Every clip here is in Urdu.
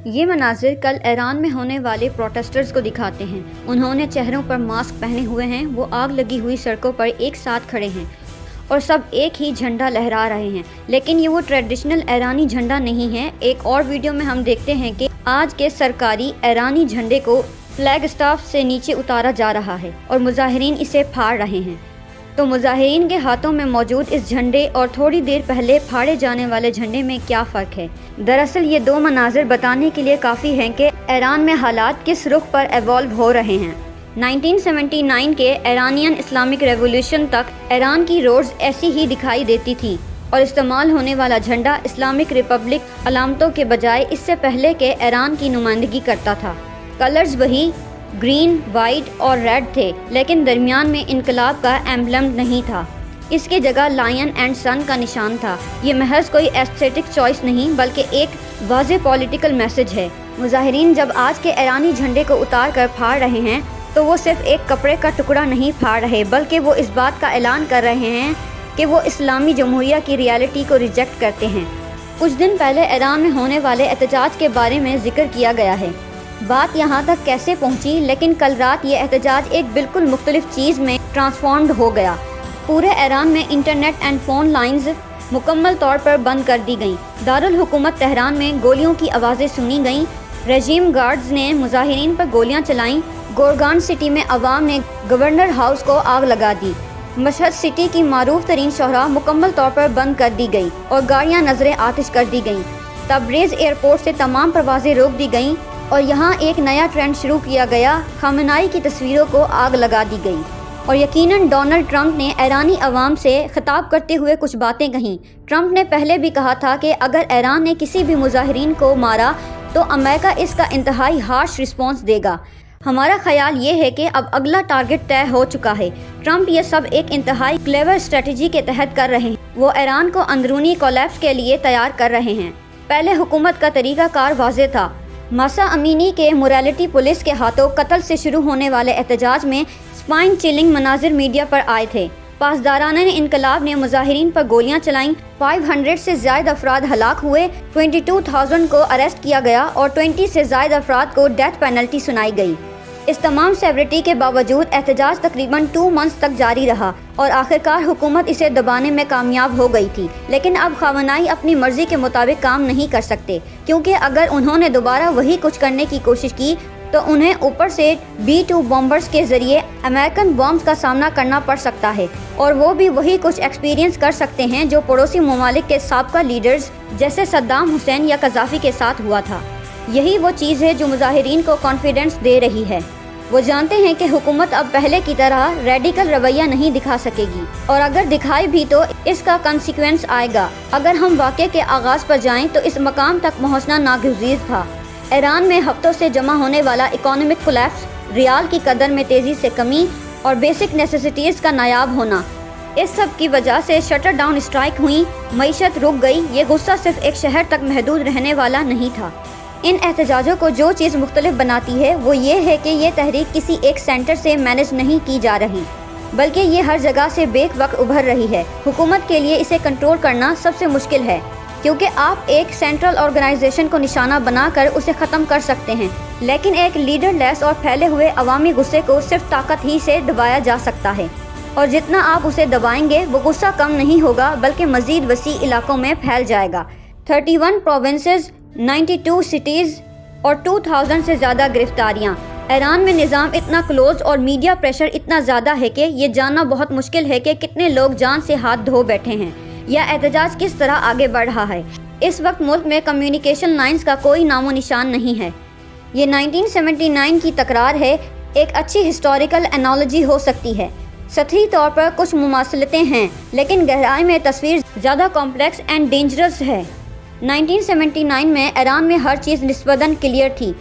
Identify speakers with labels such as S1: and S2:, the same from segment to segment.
S1: یہ مناظر کل ایران میں ہونے والے پروٹیسٹرز کو دکھاتے ہیں۔ انہوں نے چہروں پر ماسک پہنے ہوئے ہیں، وہ آگ لگی ہوئی سڑکوں پر ایک ساتھ کھڑے ہیں اور سب ایک ہی جھنڈا لہرا رہے ہیں، لیکن یہ وہ ٹریڈیشنل ایرانی جھنڈا نہیں ہے۔ ایک اور ویڈیو میں ہم دیکھتے ہیں کہ آج کے سرکاری ایرانی جھنڈے کو فلیگ اسٹاف سے نیچے اتارا جا رہا ہے اور مظاہرین اسے پھاڑ رہے ہیں۔ تو مظاہرین کے ہاتھوں میں موجود اس جھنڈے اور تھوڑی دیر پہلے پھاڑے جانے والے جھنڈے میں کیا فرق ہے؟ دراصل یہ دو مناظر بتانے کے لیے کافی ہیں کہ ایران میں حالات کس رخ پر ایوالو ہو رہے ہیں۔ 1979 کے ایرانین اسلامک ریولیوشن تک ایران کی روڈز ایسی ہی دکھائی دیتی تھی اور استعمال ہونے والا جھنڈا اسلامک ریپبلک علامتوں کے بجائے اس سے پہلے کے ایران کی نمائندگی کرتا تھا۔ کلرز وہی گرین، وائٹ اور ریڈ تھے، لیکن درمیان میں انقلاب کا ایمبلم نہیں تھا۔ اس کی جگہ لائن اینڈ سن کا نشان تھا۔ یہ محض کوئی ایستھیٹک چوائس نہیں بلکہ ایک واضح پولیٹیکل میسج ہے۔ مظاہرین جب آج کے ایرانی جھنڈے کو اتار کر پھاڑ رہے ہیں تو وہ صرف ایک کپڑے کا ٹکڑا نہیں پھاڑ رہے، بلکہ وہ اس بات کا اعلان کر رہے ہیں کہ وہ اسلامی جمہوریہ کی ریالٹی کو ریجیکٹ کرتے ہیں۔ کچھ دن پہلے ایران میں ہونے والے احتجاج کے بارے میں ذکر کیا گیا ہے۔ بات یہاں تک کیسے پہنچی، لیکن کل رات یہ احتجاج ایک بالکل مختلف چیز میں ٹرانسفارمڈ ہو گیا۔ پورے ایران میں انٹرنیٹ اینڈ فون لائنز مکمل طور پر بند کر دی گئیں۔ دارالحکومت تہران میں گولیوں کی آوازیں سنی گئیں۔ رجیم گارڈز نے مظاہرین پر گولیاں چلائیں۔ گورگان سٹی میں عوام نے گورنر ہاؤس کو آگ لگا دی۔ مشہد سٹی کی معروف ترین شاہراہ مکمل طور پر بند کر دی گئی اور گاڑیاں نظر آتش کر دی گئیں۔ تبریز ایئرپورٹ سے تمام پروازیں روک دی گئیں اور یہاں ایک نیا ٹرینڈ شروع کیا گیا۔ خامنائی کی تصویروں کو آگ لگا دی گئی اور یقیناً ڈونلڈ ٹرمپ نے ایرانی عوام سے خطاب کرتے ہوئے کچھ باتیں کہیں۔ ٹرمپ نے پہلے بھی کہا تھا کہ اگر ایران نے کسی بھی مظاہرین کو مارا تو امریکہ اس کا انتہائی ہارش رسپانس دے گا۔ ہمارا خیال یہ ہے کہ اب اگلا ٹارگٹ طے ہو چکا ہے۔ ٹرمپ یہ سب ایک انتہائی کلیور اسٹریٹجی کے تحت کر رہے ہیں۔ وہ ایران کو اندرونی کولیپس کے لیے تیار کر رہے ہیں۔ پہلے حکومت کا طریقہ کار واضح تھا۔ ماسا امینی کے موریلٹی پولیس کے ہاتھوں قتل سے شروع ہونے والے احتجاج میں سپائن چلنگ مناظر میڈیا پر آئے تھے۔ پاسداران انقلاب نے مظاہرین پر گولیاں چلائیں۔ 500 سے زائد افراد ہلاک ہوئے، 22,000 کو اریسٹ کیا گیا اور 20 سے زائد افراد کو ڈیتھ پینلٹی سنائی گئی۔ اس تمام سیورٹی کے باوجود احتجاج تقریباً 2 منتھس تک جاری رہا اور آخرکار حکومت اسے دبانے میں کامیاب ہو گئی تھی۔ لیکن اب خامنائی اپنی مرضی کے مطابق کام نہیں کر سکتے، کیونکہ اگر انہوں نے دوبارہ وہی کچھ کرنے کی کوشش کی تو انہیں اوپر سے B-2 بمبرز کے ذریعے امریکن بمبز کا سامنا کرنا پڑ سکتا ہے، اور وہ بھی وہی کچھ ایکسپیرینس کر سکتے ہیں جو پڑوسی ممالک کے سابقہ لیڈرز جیسے صدام حسین یا قذافی کے ساتھ ہوا تھا۔ یہی وہ چیز ہے جو مظاہرین کو کانفیڈنس دے رہی ہے۔ وہ جانتے ہیں کہ حکومت اب پہلے کی طرح ریڈیکل رویہ نہیں دکھا سکے گی، اور اگر دکھائے بھی تو اس کا کنسیکوینس آئے گا۔ اگر ہم واقعے کے آغاز پر جائیں تو اس مقام تک پہنچنا ناگزیر تھا۔ ایران میں ہفتوں سے جمع ہونے والا اکنامک کولیپس، ریال کی قدر میں تیزی سے کمی اور بیسک نیسیسٹیز کا نایاب ہونا، اس سب کی وجہ سے شٹر ڈاؤن اسٹرائک ہوئی، معیشت رک گئی۔ یہ غصہ صرف ایک شہر تک محدود رہنے والا نہیں تھا۔ ان احتجاجوں کو جو چیز مختلف بناتی ہے وہ یہ ہے کہ یہ تحریک کسی ایک سینٹر سے مینج نہیں کی جا رہی، بلکہ یہ ہر جگہ سے بیک وقت ابھر رہی ہے۔ حکومت کے لیے اسے کنٹرول کرنا سب سے مشکل ہے، کیونکہ آپ ایک سینٹرل آرگنائزیشن کو نشانہ بنا کر اسے ختم کر سکتے ہیں، لیکن ایک لیڈر لیس اور پھیلے ہوئے عوامی غصے کو صرف طاقت ہی سے دبایا جا سکتا ہے، اور جتنا آپ اسے دبائیں گے وہ غصہ کم نہیں ہوگا بلکہ مزید وسیع علاقوں میں پھیل جائے گا۔ 31 پروونسز، 92 سٹیز اور 2000 سے زیادہ گرفتاریاں۔ ایران میں نظام اتنا کلوز اور میڈیا پریشر اتنا زیادہ ہے کہ یہ جاننا بہت مشکل ہے کہ کتنے لوگ جان سے ہاتھ دھو بیٹھے ہیں یا احتجاج کس طرح آگے بڑھ رہا ہے۔ اس وقت ملک میں کمیونیکیشن لائنز کا کوئی نام و نشان نہیں ہے۔ یہ 1979 کی تکرار ہے۔ ایک اچھی ہسٹوریکل انالوجی ہو سکتی ہے۔ سطحی طور پر کچھ مماثلتیں ہیں، لیکن گہرائی میں تصویر زیادہ کمپلیکس اینڈ ڈینجرس ہے۔ 1979 میں ایران میں ہر چیز نسبتاً کلیئر تھی۔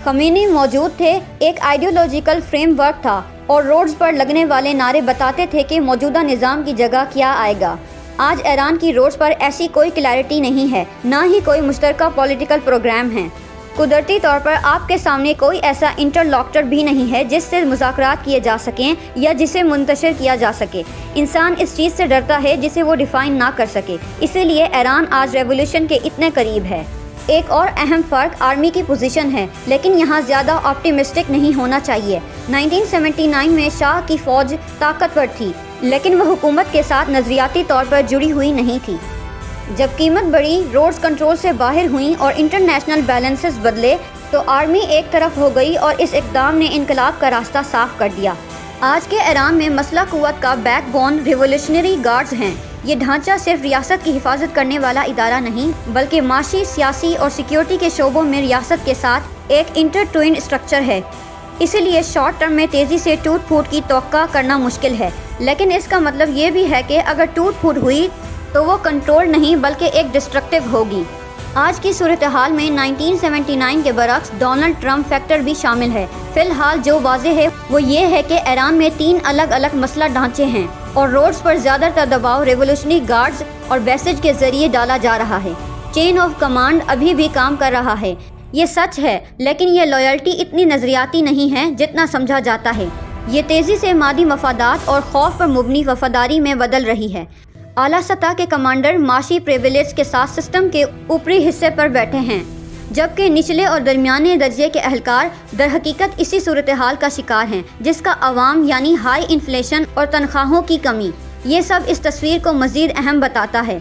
S1: خمینی موجود تھے، ایک آئیڈیولوجیکل فریم ورک تھا، اور روڈز پر لگنے والے نعرے بتاتے تھے کہ موجودہ نظام کی جگہ کیا آئے گا۔ آج ایران کی روڈز پر ایسی کوئی کلیئرٹی نہیں ہے، نہ ہی کوئی مشترکہ پولیٹیکل پروگرام ہے۔ قدرتی طور پر آپ کے سامنے کوئی ایسا انٹرلاکٹر بھی نہیں ہے جس سے مذاکرات کیے جا سکیں یا جسے منتشر کیا جا سکے۔ انسان اس چیز سے ڈرتا ہے جسے وہ ڈیفائن نہ کر سکے، اسی لیے ایران آج ریولیوشن کے اتنے قریب ہے۔ ایک اور اہم فرق آرمی کی پوزیشن ہے، لیکن یہاں زیادہ آپٹیمسٹک نہیں ہونا چاہیے۔ 1979 میں شاہ کی فوج طاقتور تھی، لیکن وہ حکومت کے ساتھ نظریاتی طور پر جڑی ہوئی نہیں تھی۔ جب قیمت بڑھی، روڈز کنٹرول سے باہر ہوئیں اور انٹرنیشنل بیلنسز بدلے تو آرمی ایک طرف ہو گئی اور اس اقدام نے انقلاب کا راستہ صاف کر دیا۔ آج کے ایران میں مسلح قوت کا بیک بون ریولیوشنری گارڈز ہیں۔ یہ ڈھانچہ صرف ریاست کی حفاظت کرنے والا ادارہ نہیں، بلکہ معاشی، سیاسی اور سیکیورٹی کے شعبوں میں ریاست کے ساتھ ایک انٹر ٹوئنڈ اسٹرکچر ہے۔ اسی لیے شارٹ ٹرم میں تیزی سے ٹوٹ پھوٹ کی توقع کرنا مشکل ہے، لیکن اس کا مطلب یہ بھی ہے کہ اگر ٹوٹ پھوٹ ہوئی تو وہ کنٹرول نہیں بلکہ ایک ڈسٹرکٹیو ہوگی۔ آج کی صورتحال میں 1979 کے برعکس ڈونلڈ ٹرمپ فیکٹر بھی شامل ہے۔ فی الحال جو واضح ہے وہ یہ ہے کہ ایران میں 3 الگ الگ مسلح ڈھانچے ہیں اور روڈز پر زیادہ تر دباؤ ریولیوشنری گارڈز اور بیسج کے ذریعے ڈالا جا رہا ہے۔ چین آف کمانڈ ابھی بھی کام کر رہا ہے، یہ سچ ہے، لیکن یہ لائلٹی اتنی نظریاتی نہیں ہے جتنا سمجھا جاتا ہے۔ یہ تیزی سے مادی مفادات اور خوف پر مبنی وفاداری میں بدل رہی ہے۔ اعلیٰ سطح کے کمانڈر معاشی پریویلیج کے ساتھ سسٹم کے اوپری حصے پر بیٹھے ہیں، جبکہ نچلے اور درمیانے درجے کے اہلکار در حقیقت اسی صورتحال کا شکار ہیں، جس کا عوام یعنی ہائی انفلیشن اور تنخواہوں کی کمی، یہ سب اس تصویر کو مزید اہم بتاتا ہے۔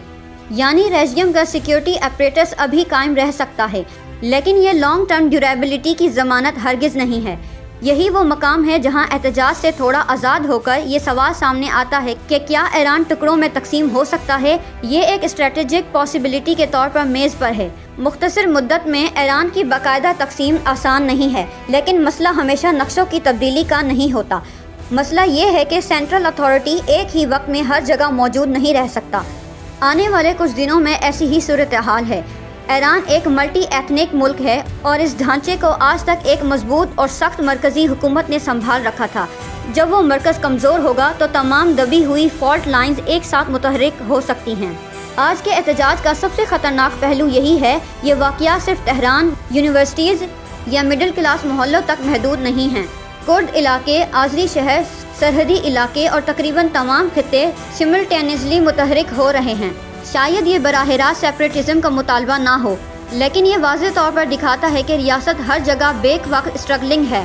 S1: یعنی ریجیم کا سیکیورٹی اپریٹس ابھی قائم رہ سکتا ہے، لیکن یہ لانگ ٹرم ڈیوریبلٹی کی ضمانت ہرگز نہیں ہے۔ یہی وہ مقام ہے جہاں احتجاج سے تھوڑا آزاد ہو کر یہ سوال سامنے آتا ہے کہ کیا ایران ٹکڑوں میں تقسیم ہو سکتا ہے؟ یہ ایک اسٹریٹجک پاسبلٹی کے طور پر میز پر ہے۔ مختصر مدت میں ایران کی باقاعدہ تقسیم آسان نہیں ہے، لیکن مسئلہ ہمیشہ نقشوں کی تبدیلی کا نہیں ہوتا۔ مسئلہ یہ ہے کہ سینٹرل اتھارٹی ایک ہی وقت میں ہر جگہ موجود نہیں رہ سکتا۔ آنے والے کچھ دنوں میں ایسی ہی صورتحال ہے۔ ایران ایک ملٹی ایتھنک ملک ہے اور اس ڈھانچے کو آج تک ایک مضبوط اور سخت مرکزی حکومت نے سنبھال رکھا تھا۔ جب وہ مرکز کمزور ہوگا تو تمام دبی ہوئی فالٹ لائنز ایک ساتھ متحرک ہو سکتی ہیں۔ آج کے احتجاج کا سب سے خطرناک پہلو یہی ہے، یہ واقعات صرف تہران، یونیورسٹیز یا مڈل کلاس محلوں تک محدود نہیں ہیں۔ کرد علاقے، آذری شہر، سرحدی علاقے اور تقریباً تمام خطے سملٹینیسلی متحرک ہو رہے ہیں۔ شاید یہ براہ راست سیپریٹزم کا مطالبہ نہ ہو، لیکن یہ واضح طور پر دکھاتا ہے کہ ریاست ہر جگہ بیک وقت اسٹرگلنگ ہے۔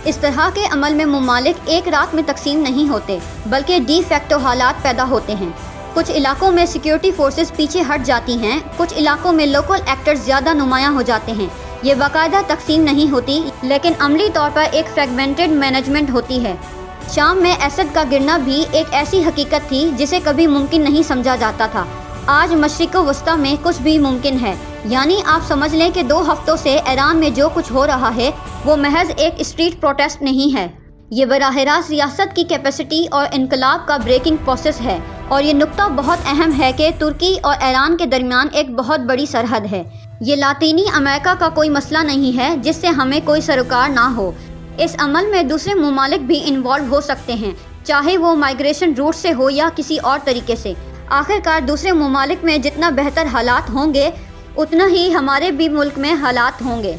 S1: اس طرح کے عمل میں ممالک ایک رات میں تقسیم نہیں ہوتے، بلکہ ڈی فیکٹو حالات پیدا ہوتے ہیں۔ کچھ علاقوں میں سیکیورٹی فورسز پیچھے ہٹ جاتی ہیں، کچھ علاقوں میں لوکل ایکٹرز زیادہ نمایاں ہو جاتے ہیں۔ یہ باقاعدہ تقسیم نہیں ہوتی، لیکن عملی طور پر ایک فریگمنٹڈ مینجمنٹ ہوتی ہے۔ شام میں اسد کا گرنا بھی ایک ایسی حقیقت تھی جسے کبھی ممکن نہیں سمجھا جاتا تھا۔ آج مشرق وسطیٰ میں کچھ بھی ممکن ہے۔ یعنی آپ سمجھ لیں کہ 2 ہفتوں سے ایران میں جو کچھ ہو رہا ہے وہ محض ایک اسٹریٹ پروٹیسٹ نہیں ہے، یہ براہ راست ریاست کی کیپیسٹی اور انقلاب کا بریکنگ پروسیس ہے۔ اور یہ نقطہ بہت اہم ہے کہ ترکی اور ایران کے درمیان ایک بہت بڑی سرحد ہے۔ یہ لاطینی امریکہ کا کوئی مسئلہ نہیں ہے جس سے ہمیں کوئی سروکار نہ ہو۔ اس عمل میں دوسرے ممالک بھی انوالو ہو سکتے ہیں، چاہے وہ مائیگریشن روٹ سے ہو یا کسی اور طریقے سے۔ آخر کار دوسرے ممالک میں جتنا بہتر حالات ہوں گے، اتنا ہی ہمارے بھی ملک میں حالات ہوں گے۔